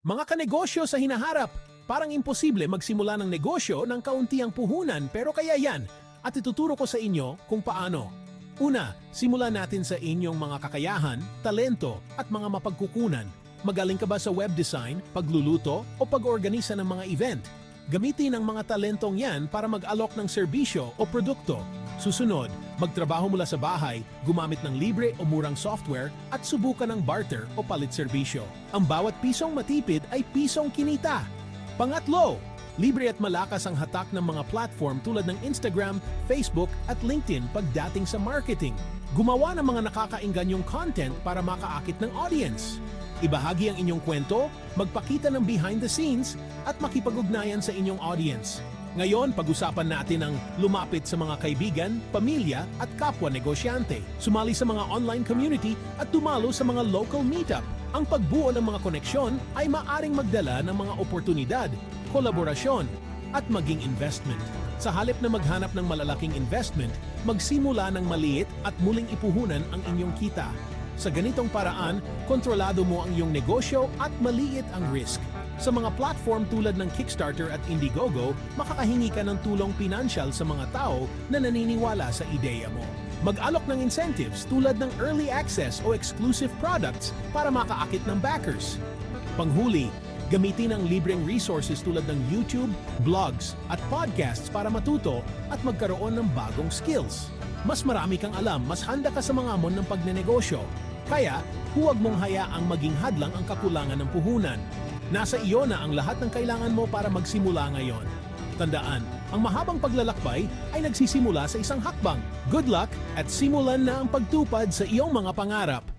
Mga kanegosyo sa hinaharap, parang imposible magsimula ng negosyo ng kauntiang puhunan pero kaya yan at ituturo ko sa inyo kung paano. Una, simulan natin sa inyong mga kakayahan, talento at mga mapagkukunan. Magaling ka ba sa web design, pagluluto o pag-organisa ng mga event? Gamitin ang mga talentong yan para mag-alok ng serbisyo o produkto. Susunod, magtrabaho mula sa bahay, gumamit ng libre o murang software at subukan ng barter o palit serbisyo. Ang bawat pisong matipid ay pisong kinita. Pangatlo, libre at malakas ang hatak ng mga platform tulad ng Instagram, Facebook at LinkedIn pagdating sa marketing. Gumawa ng mga nakakaingganyong content para makaakit ng audience. Ibahagi ang inyong kwento, magpakita ng behind the scenes at makipag-ugnayan sa inyong audience. Ngayon, pag-usapan natin ang lumapit sa mga kaibigan, pamilya at kapwa negosyante. Sumali sa mga online community at dumalo sa mga local meetup. Ang pagbuo ng mga koneksyon ay maaring magdala ng mga oportunidad, kolaborasyon at maging investment. Sa halip na maghanap ng malalaking investment, magsimula ng maliit at muling ipuhunan ang inyong kita. Sa ganitong paraan, kontrolado mo ang iyong negosyo at maliit ang risk. Sa mga platform tulad ng Kickstarter at Indiegogo, makakahingi ka ng tulong pinansyal sa mga tao na naniniwala sa ideya mo. Mag-alok ng incentives tulad ng early access o exclusive products para makaakit ng backers. Panghuli, gamitin ang libreng resources tulad ng YouTube, blogs at podcasts para matuto at magkaroon ng bagong skills. Mas marami kang alam, mas handa ka sa mga hamon ng pagnenegosyo. Kaya, huwag mong hayaang maging hadlang ang kakulangan ng puhunan. Nasa iyo na ang lahat ng kailangan mo para magsimula ngayon. Tandaan, ang mahabang paglalakbay ay nagsisimula sa isang hakbang. Good luck at simulan na ang pagtupad sa iyong mga pangarap.